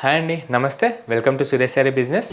Hi అండి, నమస్తే. Welcome to Suresh sorry business.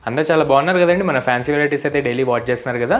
అందరూ చాలా బాగున్నారు కదండి. మన ఫ్యాన్సీ వెరైటీస్ అయితే డైలీ వాచ్ చేస్తున్నారు కదా.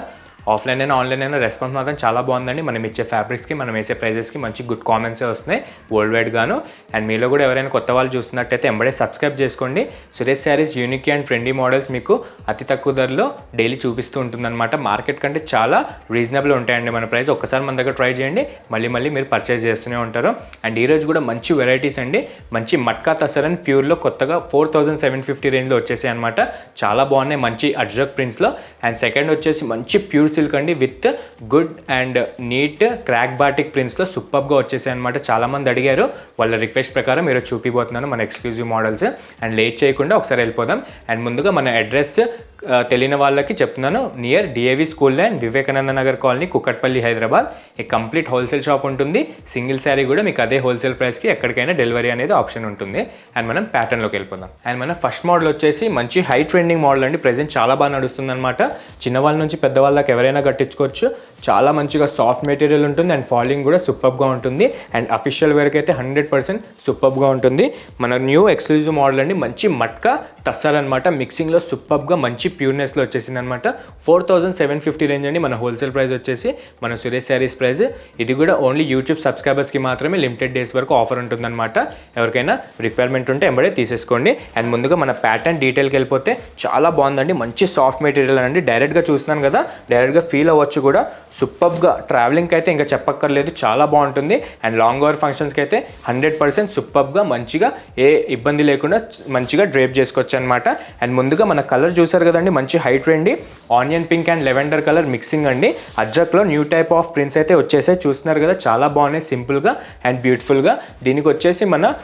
ఆఫ్లైన్ అయినా ఆన్లైన్ అయినా రెస్పాన్స్ మాత్రం చాలా బాగుందండి. మనం ఇచ్చే ఫ్యాబ్రిక్స్కి, మనం వేసే ప్రైజెస్కి మంచి గుడ్ కామెంట్సే వస్తున్నాయి వరల్డ్ వైడ్ గాను. అండ్ మీలో కూడా ఎవరైనా కొత్త వాళ్ళు చూస్తున్నట్టయితే ఎంబడే సబ్స్క్రైబ్ చేసుకోండి. Suresh saris unique and trendy models మీకు అతి తక్కువ ధరలో డైలీ చూపిస్తూ ఉంటుందన్నమాట. మార్కెట్ కంటే చాలా రీజనబుల్ ఉంటాయండి మన ప్రైస్. ఒక్కసారి మన దగ్గర ట్రై చేయండి, మళ్ళీ మీరు పర్చేస్ చేస్తూనే ఉంటారు. అండ్ ఈరోజు కూడా మంచి వెరైటీస్ అండి. మంచి మట్కా తసర్ అని ప్యూర్లో కొత్తగా 4750 రేంజ్లో వచ్చేసాయి అనమాట. చాలా బాగున్నాయి, మంచి అజ్రక్ ప్రింట్స్లో. అండ్ సెకండ్ వచ్చేసి మంచి ప్యూర్ సిల్క్ అండి with good and neat crack batik ప్రింట్స్లో సూపర్గా వచ్చేసాయి అనమాట. చాలామంది అడిగారు, వాళ్ళ రిక్వెస్ట్ ప్రకారం మీరు చూపిపోతున్నాను మన ఎక్స్క్లూజివ్ మోడల్స్. అండ్ లేట్ చేయకుండా ఒకసారి వెళ్ళిపోదాం. అండ్ ముందుగా మన అడ్రస్ తెలియని వాళ్ళకి చెప్తున్నాను. Near DAV school line, Vivekananda Nagar colony, Kukatpally, Hyderabad. ఈ కంప్లీట్ హోల్సేల్ షాప్ ఉంటుంది. సింగిల్ శారీ కూడా మీకు అదే హోల్సేల్ ప్రైస్కి ఎక్కడికైనా డెలివరీ అనేది ఆప్షన్ ఉంటుంది. అండ్ మనం ప్యాటర్న్లోకి వెళ్ళిపోదాం. అండ్ మన ఫస్ట్ మోడల్ వచ్చేసి మంచి హై ట్రెండింగ్ మోడల్ అండి. ప్రెజెంట్ చాలా బాగా నడుస్తుంది అనమాట. చిన్నవాళ్ళ నుంచి పెద్దవాళ్ళకి ఎవరైనా కట్టించుకోవచ్చు. చాలా మంచిగా సాఫ్ట్ మెటీరియల్ ఉంటుంది అండ్ ఫాలింగ్ కూడా సూపర్గా ఉంటుంది. అండ్ అఫీషియల్ వేర్కి అయితే 100% సూపర్గా ఉంటుంది. మన న్యూ ఎక్స్క్లూజివ్ మోడల్ అండి. మంచి మట్కా తస్సర్ అనమాట. మిక్సింగ్లో సూపర్గా మంచి ప్యూర్నెస్లో వచ్చేసింది అనమాట. 4750 రేంజ్ అండి మన హోల్సేల్ ప్రైస్ వచ్చేసి, మన సురేష్ శారీస్ ప్రైస్. ఇది కూడా ఓన్లీ యూట్యూబ్ సబ్స్క్రైబర్స్కి మాత్రమే లిమిటెడ్ డేస్ వరకు ఆఫర్ ఉంటుందన్నమాట. ఎవరికైనా రిక్వైర్మెంట్ ఉంటే ఎంబడే తీసేసుకోండి. అండ్ ముందుగా మన ప్యాటర్న్ డీటెయిల్కి వెళ్ళిపోతే చాలా బాగుందండి. మంచి సాఫ్ట్ మెటీరియల్ అండి. డైరెక్ట్గా చూస్తున్నాను కదా, డైరెక్ట్గా ఫీల్ అవ్వచ్చు కూడా. సూపర్గా ట్రావెలింగ్కి అయితే ఇంకా చెప్పక్కర్లేదు, చాలా బాగుంటుంది. అండ్ లాంగ్ అవర్ ఫంక్షన్స్కి అయితే 100% సూపర్గా మంచిగా ఏ ఇబ్బంది లేకుండా మంచిగా డ్రేప్ చేసుకోవచ్చు అనమాట. అండ్ ముందుగా మన కలర్ చూసారు కదండి, మంచి హైట్ రండి. Onion pink and lavender colour mixing అండి. అజ్రక్లో న్యూ టైప్ ఆఫ్ ప్రింట్స్ అయితే వచ్చేసాయి. చూస్తున్నారు కదా, చాలా బాగున్నాయి, సింపుల్గా అండ్ బ్యూటిఫుల్గా. దీనికి వచ్చేసి మన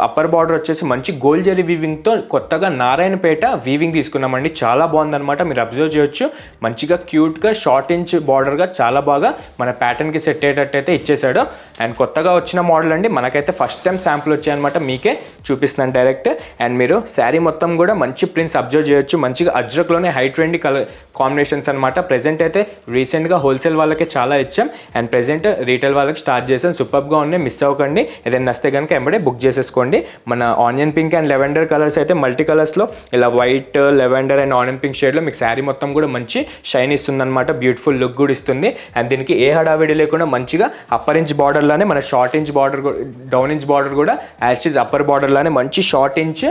అప్పర్ బార్డర్ వచ్చేసి మంచి గోల్డ్ జరీ వీవింగ్తో కొత్తగా నారాయణపేట వీవింగ్ తీసుకున్నామండి. చాలా బాగుందన్నమాట. మీరు అబ్జర్వ్ చేయొచ్చు. మంచిగా క్యూట్గా షార్ట్ ఇంచ్ బార్డర్గా చాలా బాగా మన ప్యాటర్న్కి సెట్ అయ్యేటట్టయితే ఇచ్చేసాడు. అండ్ కొత్తగా వచ్చిన మోడల్ అండి. మనకైతే ఫస్ట్ టైం శాంపుల్ వచ్చాయన్నమాట. మీకే చూపిస్తున్నాను డైరెక్ట్. అండ్ మీరు శారీ మొత్తం కూడా మంచి ప్రింట్స్ అబ్జర్వ్ చేయొచ్చు. మంచిగా అజ్రక్లోనే హై ట్రెండీ కలర్ కాంబినేషన్స్ అనమాట. ప్రెజెంట్ అయితే రీసెంట్గా హోల్సేల్ వాళ్ళకి చాలా ఇచ్చాం. అండ్ ప్రెజెంట్ రీటైల్ వాళ్ళకి స్టార్ట్ చేసాం. సూపర్గా ఉన్నాయి, మిస్ అవ్వకండి. ఏదైనా నస్తే కనుక ఎంబడే బుక్ చేసేసుకోండి. మన onion pink and lavender colours అయితే మల్టీ కలర్స్లో ఇలా white, lavender and onion pink షేడ్లో మీకు శారీ మొత్తం కూడా మంచి షైన్ ఇస్తుంది అనమాట. బ్యూటిఫుల్ లుక్ కూడా ఇస్తుంది. అండ్ దీనికి ఏ హడావిడి లేకుండా మంచిగా అప్పర్ ఇంచ్ బార్డర్లోనే మన short inch border, down inch border కూడా యాజ్ ఇస్ అప్పర్ బార్డర్లోనే మంచి షార్ట్ ఇంచ్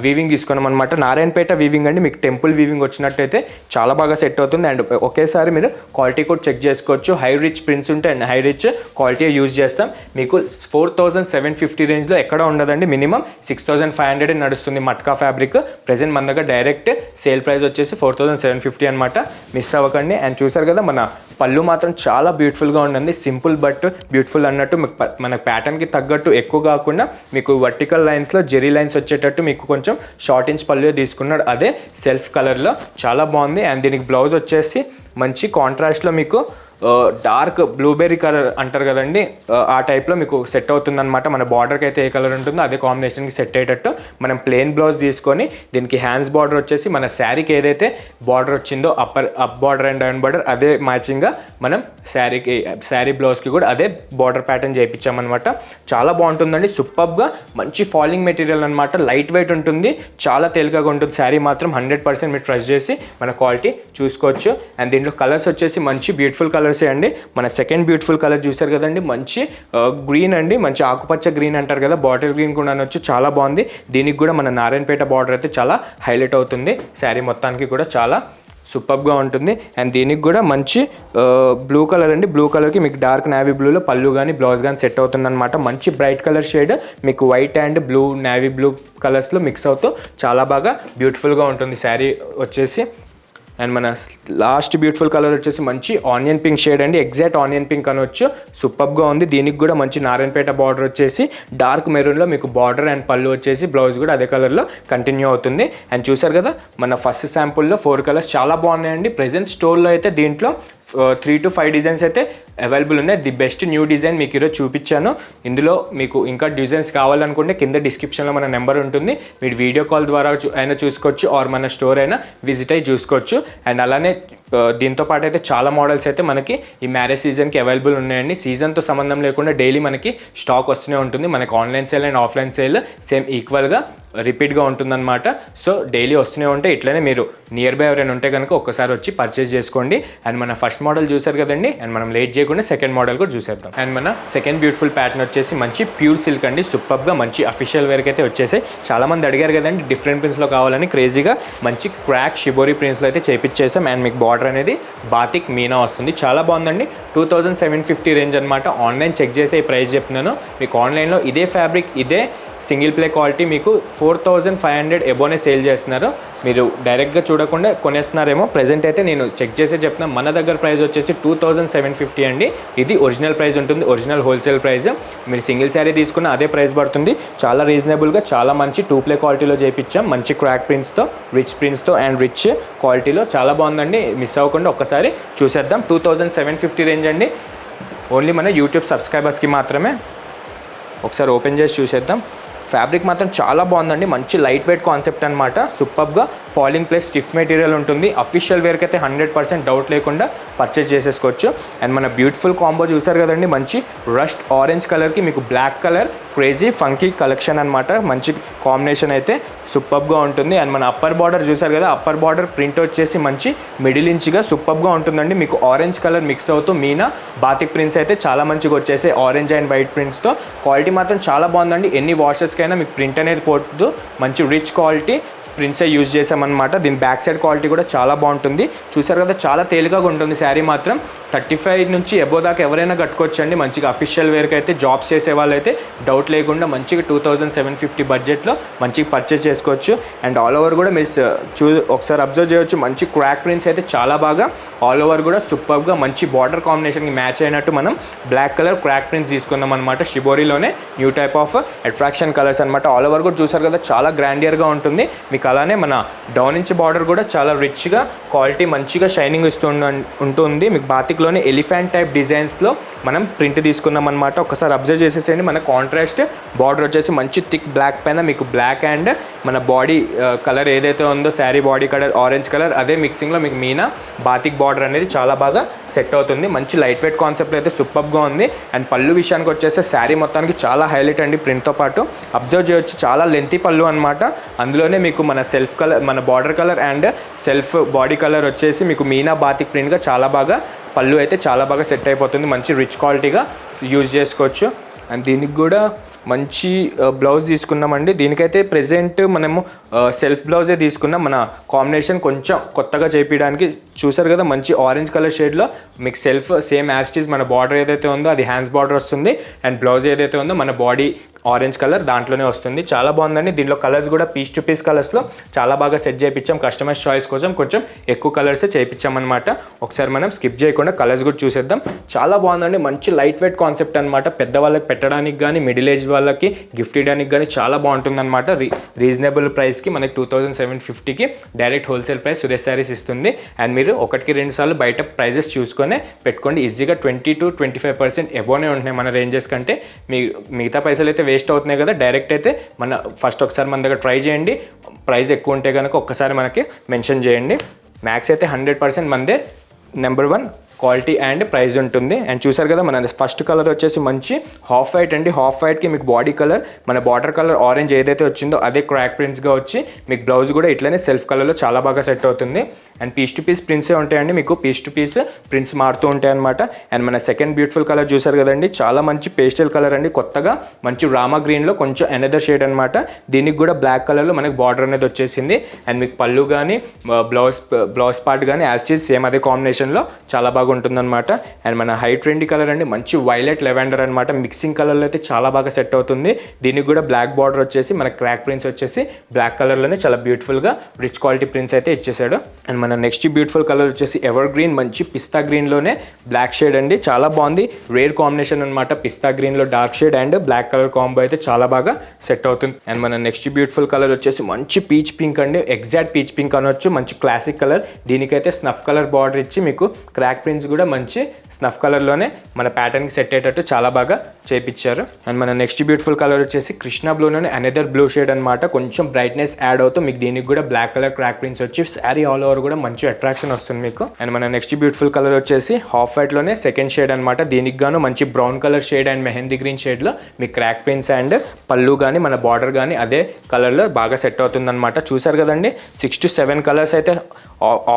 వీవింగ్ తీసుకున్నాం అనమాట. నారాయణపేట వీవింగ్ అండి. మీకు టెంపుల్ వీవింగ్ వచ్చినట్టయితే చాలా బాగా సెట్ అవుతుంది. అండ్ ఒకేసారి మీరు క్వాలిటీ కూడా చెక్ చేసుకోవచ్చు. హై రిచ్ ప్రింట్స్ ఉంటే and high rich quality use చేస్తాం. మీకు 4750 రేంజ్లో ఎక్కడ ఉండదండి. మినిమం 6500 నడుస్తుంది మట్కా ఫ్యాబ్రిక్. ప్రెజెంట్ మన దగ్గర డైరెక్ట్ సేల్ ప్రైస్ వచ్చేసి 4750 అనమాట. మిస్ అవ్వకండి. అండ్ చూసారు కదా, మన పళ్ళు మాత్రం చాలా బ్యూటిఫుల్గా ఉంటుంది. సింపుల్ బట్ బ్యూటిఫుల్ అన్నట్టు మన ప్యాటర్న్కి తగ్గట్టు ఎక్కువ కాకుండా మీకు వర్టికల్ లైన్స్లో జెరీ లైన్స్ వచ్చేటట్టు మీకు కొంచెం షార్ట్ ఇంచ్ పళ్ళు తీసుకున్నాడు. అదే సెల్ఫ్ కలర్లో చాలా బాగుంది. అండ్ దీనికి బ్లౌజ్ వచ్చేసి మంచి కాంట్రాస్ట్లో మీకు డార్క్ బ్లూబెర్రీ కలర్ అంటారు కదండి, ఆ టైప్లో మీకు సెట్ అవుతుందన్నమాట. మన బార్డర్కి అయితే ఏ కలర్ ఉంటుందో అదే కాంబినేషన్కి సెట్ అయ్యేటట్టు మనం ప్లెయిన్ బ్లౌజ్ తీసుకొని దీనికి హ్యాండ్స్ బార్డర్ వచ్చేసి మన శారీకి ఏదైతే బార్డర్ వచ్చిందో up border and down border అదే మ్యాచింగ్గా మనం శారీ బ్లౌజ్కి కూడా అదే బార్డర్ ప్యాటర్న్ చేయించామన్నమాట. చాలా బాగుంటుందండి. సూపర్గా మంచి ఫాలింగ్ మెటీరియల్ అనమాట. లైట్ వెయిట్ ఉంటుంది, చాలా తేలికగా ఉంటుంది. శారీ మాత్రం 100% మీరు ట్రస్ట్ చేసి మన క్వాలిటీ చూసుకోవచ్చు. అండ్ దీంట్లో కలర్స్ వచ్చేసి మంచి బ్యూటిఫుల్ కలర్ అండి. మన సెకండ్ బ్యూటిఫుల్ కలర్ చూసారు కదండి, మంచి గ్రీన్ అండి. మంచి ఆకుపచ్చ గ్రీన్ అంటారు కదా, బాటిల్ గ్రీన్ కూడా అనొచ్చు. చాలా బాగుంది. దీనికి కూడా మన నారాయణపేట బార్డర్ అయితే చాలా హైలైట్ అవుతుంది. శారీ మొత్తానికి కూడా చాలా సూపర్గా ఉంటుంది. అండ్ దీనికి కూడా మంచి బ్లూ కలర్ అండి. బ్లూ కలర్కి మీకు డార్క్ నేవీ బ్లూలో పళ్ళు కానీ బ్లౌజ్ కానీ సెట్ అవుతుంది అనమాట. మంచి బ్రైట్ కలర్ షేడ్ మీకు white and blue, navy blue కలర్స్లో మిక్స్ అవుతూ చాలా బాగా బ్యూటిఫుల్గా ఉంటుంది శారీ వచ్చేసి. అండ్ మన లాస్ట్ బ్యూటిఫుల్ కలర్ వచ్చేసి మంచి ఆనియన్ పింక్ షేడ్ అండి, ఎగ్జాక్ట్ ఆనియన్ పింక్ అనొచ్చు. సూపర్గా ఉంది. దీనికి కూడా మంచి నారాయణపేట బార్డర్ వచ్చేసి డార్క్ మెరూన్లో మీకు బార్డర్ అండ్ పళ్ళు వచ్చేసి బ్లౌజ్ కూడా అదే కలర్లో కంటిన్యూ అవుతుంది. అండ్ చూసారు కదా మన ఫస్ట్ శాంపుల్లో 4 కలర్స్ చాలా బాగున్నాయండి. ప్రెజెంట్ స్టోర్లో అయితే దీంట్లో 3 to 5 డిజైన్స్ అయితే అవైలబుల్ ఉన్నాయి. ది బెస్ట్ న్యూ డిజైన్ మీకు ఈరోజు చూపించాను. ఇందులో మీకు ఇంకా డిజైన్స్ కావాలనుకుంటే కింద డిస్క్రిప్షన్లో మన నెంబర్ ఉంటుంది, మీరు వీడియో కాల్ ద్వారా అయినా చూసుకోవచ్చు, ఆర్ మన స్టోర్ అయినా విజిట్ అయ్యి చూసుకోవచ్చు. అండ్ అలానే దీంతో పాటు అయితే చాలా మోడల్స్ అయితే మనకి ఈ మ్యారేజ్ సీజన్కి అవైలబుల్ ఉన్నాయండి. సీజన్తో సంబంధం లేకుండా డైలీ మనకి స్టాక్ వస్తూనే ఉంటుంది. మనకి online sale and offline sale same ఈక్వల్గా రిపీట్గా ఉంటుందన్నమాట. సో డైలీ వస్తూనే ఉంటే ఇట్లనే మీరు నియర్ బై ఎవరైనా ఉంటే కనుక ఒక్కసారి వచ్చి పర్చేస్ చేసుకోండి. అండ్ మన ఫస్ట్ మోడల్ చూసారు కదండి, అండ్ మనం లేట్ చేయకుండా సెకండ్ మోడల్ కూడా చూసేద్దాం. అండ్ మన సెకండ్ బ్యూటిఫుల్ ప్యాటర్న్ వచ్చేసి మంచి ప్యూర్ సిల్క్ అండి. సూపర్గా మంచి అఫీషియల్ వేర్కి అయితే వచ్చేసి చాలామంది అడిగారు కదండి డిఫరెంట్ ప్రింట్స్లో కావాలని, క్రేజీగా మంచి క్రాక్ షిబోరీ ప్రింట్స్లో అయితే చేపించేసాం. అండ్ మీకు బార్డర్ అనేది బాతిక్ మీనా వస్తుంది, చాలా బాగుందండి. 2750 రేంజ్ అనమాట. ఆన్లైన్ చెక్ చేసే ఈ ప్రైస్ చెప్తున్నాను మీకు. ఆన్లైన్లో ఇదే ఫ్యాబ్రిక్ ఇదే సింగిల్ ప్లే క్వాలిటీ మీకు 4500 ఎబోనే సేల్ చేస్తున్నారు. మీరు డైరెక్ట్గా చూడకుండా కొనేస్తున్నారేమో. ప్రెజెంట్ అయితే నేను చెక్ చేసే చెప్తున్నాను, మన దగ్గర ప్రైస్ వచ్చేసి 2750 అండి. ఇది ఒరిజినల్ ప్రైస్ ఉంటుంది, ఒరిజినల్ హోల్సేల్ ప్రైస్. మీరు సింగిల్ శారీ తీసుకున్న అదే ప్రైస్ పడుతుంది. చాలా రీజనబుల్గా చాలా మంచి 2 ప్లే క్వాలిటీలో చేయించాం. మంచి క్రాక్ ప్రింట్స్తో, రిచ్ ప్రింట్స్తో అండ్ రిచ్ క్వాలిటీలో చాలా బాగుందండి. మిస్ అవ్వకుండా ఒక్కసారి చూసేద్దాం. 2750 రేంజ్ అండి. ఓన్లీ మన యూట్యూబ్ సబ్స్క్రైబర్స్కి మాత్రమే. ఒకసారి ఓపెన్ చేసి చూసేద్దాం. ఫ్యాబ్రిక్ మాత్రం చాలా బాగుందండి. మంచి లైట్ వెయిట్ కాన్సెప్ట్ అనమాట. సూపర్గా ఫాలింగ్ ప్లస్ స్టిఫ్ మెటీరియల్ ఉంటుంది. అఫీషియల్ వేర్కి అయితే 100% డౌట్ లేకుండా పర్చేస్ చేసేసుకోవచ్చు. అండ్ మన బ్యూటిఫుల్ కాంబో చూసారు కదండి, మంచి రస్ట్ ఆరెంజ్ కలర్కి మీకు black colour crazy funky collection అనమాట. మంచి కాంబినేషన్ అయితే సూపర్గా ఉంటుంది. అండ్ మన అప్పర్ బార్డర్ చూసారు కదా, అప్పర్ బార్డర్ ప్రింట్ వచ్చేసి మంచి మిడిల్ ఇంచ్గా సూపర్గా ఉంటుందండి. మీకు ఆరెంజ్ కలర్ మిక్స్ అవుతూ మీనా బాతిక్ ప్రింట్స్ అయితే చాలా మంచిగా వచ్చేసాయి. ఆరెంజ్ అండ్ వైట్ ప్రింట్స్తో క్వాలిటీ మాత్రం చాలా బాగుందండి. ఎన్ని వాషెస్కైనా మీకు ప్రింట్ అనేది పోతుంది. మంచి రిచ్ క్వాలిటీ ప్రింట్సే యూజ్ చేసామన్నమాట. దీని బ్యాక్ సైడ్ క్వాలిటీ కూడా చాలా బాగుంటుంది. చూసారు కదా, చాలా తేలికగా ఉంటుంది శారీ మాత్రం. 35 నుంచి ఎబో దాకా ఎవరైనా కట్టుకోవచ్చండి. మంచిగా అఫీషియల్ వేర్కి అయితే జాబ్స్ చేసే వాళ్ళైతే డౌట్ లేకుండా మంచిగా 2750 బడ్జెట్లో మంచిగా పర్చేస్ చేసుకోవచ్చు. అండ్ ఆల్ ఓవర్ కూడా మీరు ఒకసారి అబ్జర్వ్ చేయవచ్చు. మంచి క్రాక్ ప్రింట్స్ అయితే చాలా బాగా ఆల్ ఓవర్ కూడా సూపర్గా మంచి బార్డర్ కాంబినేషన్కి మ్యాచ్ అయినట్టు మనం బ్లాక్ కలర్ క్రాక్ ప్రింట్స్ తీసుకున్నాం అనమాట. షిబోరీలోనే new type of attraction colours అనమాట. ఆల్ ఓవర్ కూడా చూసారు కదా, చాలా గ్రాండియర్గా ఉంటుంది. మీకు అలానే మన డౌన్ ఇంచ్ బార్డర్ కూడా చాలా రిచ్గా క్వాలిటీ మంచిగా షైనింగ్ ఉంటుంది. మీకు బాతిక్లోనే ఎలిఫెంట్ టైప్ డిజైన్స్లో మనం ప్రింట్ తీసుకున్నాం అనమాట. ఒకసారి అబ్జర్వ్ చేసేసేయండి. మన కాంట్రాస్ట్ బార్డర్ వచ్చేసి మంచి థిక్ బ్లాక్ పైన మీకు బ్లాక్ అండ్ మన బాడీ కలర్ ఏదైతే ఉందో sari body colour orange colour, అదే మిక్సింగ్లో మీకు మీనా బాతిక్ బార్డర్ అనేది చాలా బాగా సెట్ అవుతుంది. మంచి లైట్ వెయిట్ కాన్సెప్ట్ అయితే సూపర్గా ఉంది. అండ్ పళ్ళు విషయానికి వచ్చేస్తే శారీ మొత్తానికి చాలా హైలైట్ అండి. ప్రింట్తో పాటు అబ్జర్వ్ చేయొచ్చు, చాలా లెంతీ పళ్ళు అనమాట. అందులోనే మీకు మన సెల్ఫ్ కలర్, మన border colour and self body colour వచ్చేసి మీకు మీనా బాతిక్ ప్రింట్గా చాలా బాగా పళ్ళు అయితే చాలా బాగా సెట్ అయిపోతుంది. మంచి రిచ్ క్వాలిటీగా యూజ్ చేసుకోవచ్చు. అండ్ దీనికి కూడా మంచి బ్లౌజ్ తీసుకున్నామండి. దీనికైతే ప్రెజెంట్ మనము సెల్ఫ్ బ్లౌజే తీసుకున్నాం. మన కాంబినేషన్ కొంచెం కొత్తగా చేయించడానికి చూసారు కదా, మంచి ఆరెంజ్ కలర్ షేడ్లో మీకు సెల్ఫ్ సేమ్ యాస్టీస్ మన బార్డర్ ఏదైతే ఉందో అది హ్యాండ్స్ బార్డర్ వస్తుంది. అండ్ బ్లౌజ్ ఏదైతే ఉందో మన బాడీ ఆరెంజ్ కలర్ దాంట్లోనే వస్తుంది. చాలా బాగుందండి. దీంట్లో కలర్స్ కూడా పీస్ టు పీస్ కలర్స్లో చాలా బాగా సెట్ చేయించాం. కస్టమైజ్ చాయిస్ కోసం కొంచెం ఎక్కువ కలర్సే చేయించామన్నమాట. ఒకసారి మనం స్కిప్ చేయకుండా కలర్స్ కూడా చూసేద్దాం. చాలా బాగుందండి. మంచి లైట్ వెయిట్ కాన్సెప్ట్ అనమాట. పెద్దవాళ్ళకి పెట్టడానికి కానీ మిడిల్ ఏజ్ వాళ్ళకి గిఫ్ట్ ఇవ్వడానికి కానీ చాలా బాగుంటుంది అనమాట. రీజనబుల్ ప్రైస్కి మనకి 2750కి direct wholesale price Suresh Sarees ఇస్తుంది. అండ్ మీరు 1-2 సార్లు బయట ప్రైజెస్ చూసుకొని పెట్టుకోండి. ఈజీగా 20 to 25% ఎబోనే ఉంటున్నాయి మన రేంజెస్ కంటే. మిగతా పైసలు అయితే వేస్ట్ అవుతున్నాయి కదా. డైరెక్ట్ అయితే ఫస్ట్ ఒకసారి మన దగ్గర ట్రై చేయండి. ప్రైస్ ఎక్కువ ఉంటే కనుక ఒక్కసారి మనకి మెన్షన్ చేయండి. మ్యాక్స్ అయితే 100% మనదే నెంబర్ 1 క్వాలిటీ అండ్ ప్రైస్ ఉంటుంది. అండ్ చూసారు కదా, మన ఫస్ట్ కలర్ వచ్చేసి మంచి హాఫ్ వైట్ అండి. హాఫ్ వైట్కి మీకు బాడీ కలర్ మన బార్డర్ కలర్ ఆరెంజ్ ఏదైతే వచ్చిందో అదే క్రాక్ ప్రింట్స్గా వచ్చి మీకు బ్లౌజ్ కూడా ఇట్లనే సెల్ఫ్ కలర్లో చాలా బాగా సెట్ అవుతుంది. అండ్ పీస్ టు పీస్ ప్రింట్సే ఉంటాయండి. మీకు పీస్ టు పీస్ ప్రింట్స్ మారుతూ ఉంటాయి అనమాట. అండ్ మన సెకండ్ బ్యూటిఫుల్ కలర్ చూసారు కదండి, చాలా మంచి పేస్టల్ కలర్ అండి. కొత్తగా మంచి రామా గ్రీన్లో కొంచెం అనదర్ షేడ్ అనమాట. దీనికి కూడా బ్లాక్ కలర్లో మనకి బార్డర్ అనేది వచ్చేసింది. అండ్ మీకు పళ్ళు కానీ బ్లౌజ్ పార్ట్ కానీ యాజ్ ఈజ్ సేమ్ అదే కాంబినేషన్లో చాలా బాగా బాగా ఉంటుందన్నమాట. అండ్ మన హై ట్రెండీ కలర్ అండి, మంచి వైలెట్ లెవెండర్ అనమాట. మిక్సింగ్ కలర్లో అయితే చాలా బాగా సెట్ అవుతుంది. దీనికి కూడా బ్లాక్ బార్డర్ వచ్చేసి మన క్రాక్ ప్రింట్స్ వచ్చేసి బ్లాక్ కలర్లోనే చాలా బ్యూటిఫుల్గా రిచ్ క్వాలిటీ ప్రింట్స్ అయితే ఇచ్చేసాడు. అండ్ మన నెక్స్ట్ బ్యూటిఫుల్ కలర్ వచ్చేసి ఎవర్ గ్రీన్, మంచి పిస్తా గ్రీన్లోనే బ్లాక్ షేడ్ అండి. చాలా బాగుంది, రేర్ కాంబినేషన్ అనమాట. పిస్తా గ్రీన్లో dark shade and black colour combo అయితే చాలా బాగా సెట్ అవుతుంది. అండ్ మన నెక్స్ట్ బ్యూటిఫుల్ కలర్ వచ్చేసి మంచి పీచ్ పింక్ అండి, ఎగ్జాక్ట్ పీచ్ పింక్ అనొచ్చు. మంచి క్లాసిక్ కలర్. దీనికైతే స్నఫ్ కలర్ బార్డర్ ఇచ్చి మీకు క్రాక్ ప్రింట్స్ కూడా మంచి స్నఫ్ కలర్లోనే మన ప్యాటర్న్కి సెట్ అయ్యేటట్టు చాలా బాగా చేపించారు. అండ్ మన నెక్స్ట్ బ్యూటిఫుల్ కలర్ వచ్చేసి కృష్ణ బ్లూలోనే అనదర్ బ్లూ షేడ్ అనమాట. కొంచెం బ్రైట్నెస్ యాడ్ అవుతూ మీకు దీనికి కూడా బ్లాక్ కలర్ క్రాక్ ప్రింట్స్ వచ్చి శారీ ఆల్ ఓవర్ కూడా మంచి అట్రాక్షన్ వస్తుంది మీకు. అండ్ మన నెక్స్ట్ బ్యూటిఫుల్ కలర్ వచ్చేసి హాఫ్ వైట్లోనే సెకండ్ షేడ్ అనమాట. దీనికి గాను మంచి brown colour shade and mehndi green షేడ్లో మీకు క్రాక్ ప్రింట్స్ అండ్ పళ్ళు కానీ మన బార్డర్ కానీ అదే కలర్లో బాగా సెట్ అవుతుంది అనమాట. చూసారు కదండి, 6 to 7 కలర్స్ అయితే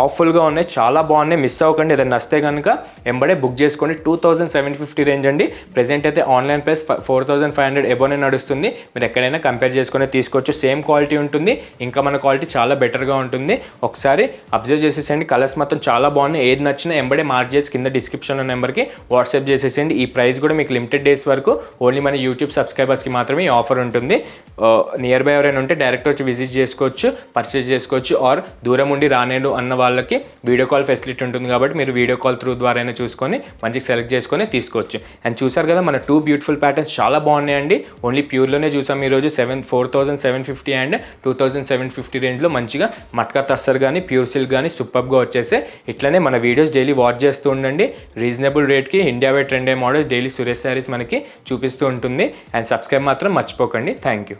ఆఫుల్గా ఉన్నాయి, చాలా బాగున్నాయి. మిస్ అవ్వకండి. ఏదైనా నస్తే కనుక ఎంబడే బుక్ చేసుకోండి. 2750 రేంజ్ అండి. ప్రెజెంట్ అయితే ఆన్లైన్ ప్రైస్ 4500 ఎబోనే నడుస్తుంది. మీరు ఎక్కడైనా కంపేర్ చేసుకుని తీసుకోవచ్చు. సేమ్ క్వాలిటీ ఉంటుంది, ఇంకా మన క్వాలిటీ చాలా బెటర్గా ఉంటుంది. ఒకసారి అబ్జర్వ్ చేసేసండి. కలర్స్ మొత్తం చాలా బాగున్నాయి. ఏది నచ్చినా ఎంబడే మార్క్ చేసి కింద డిస్క్రిప్షన్లో నెంబర్కి వాట్సాప్ చేసేసండి. ఈ ప్రైస్ కూడా మీకు లిమిటెడ్ డేస్ వరకు ఓన్లీ మన యూట్యూబ్ సబ్స్క్రైబర్స్కి మాత్రమే ఈ ఆఫర్ ఉంటుంది. నియర్ బై ఎవరైనా ఉంటే డైరెక్ట్ వచ్చి విజిట్ చేసుకోవచ్చు, పర్చేస్ చేసుకోవచ్చు. ఆర్ దూరం ఉండి రానేడు అన్న వాళ్ళకి వీడియో కాల్ ఫెసిలిటీ ఉంటుంది కాబట్టి మీరు వీడియో కాల్ త్రూ ద్వారా చూసుకొని మంచిగా సెలెక్ట్ చేసుకొని తీసుకోవచ్చు. అండ్ చూసారు కదా, మన 2 బ్యూటిఫుల్ ప్యాటర్న్స్ చాలా బాగున్నాయండి. ఓన్లీ ప్యూర్లోనే చూసాం ఈరోజు. 4750 అండ్ 2750 రేంజ్లో మంచిగా మట్కా తస్సర్ కానీ ప్యూర్ సిల్క్ కానీ సూపర్గా వచ్చేసి ఇట్లనే మన వీడియోస్ డైలీ వాచ్ చేస్తూ ఉండండి. రీజనబుల్ రేట్కి India wide trend models daily Suresh sarees మనకి చూపిస్తూ ఉంటుంది. అండ్ సబ్స్క్రైబ్ మాత్రం మర్చిపోకండి. Thank you.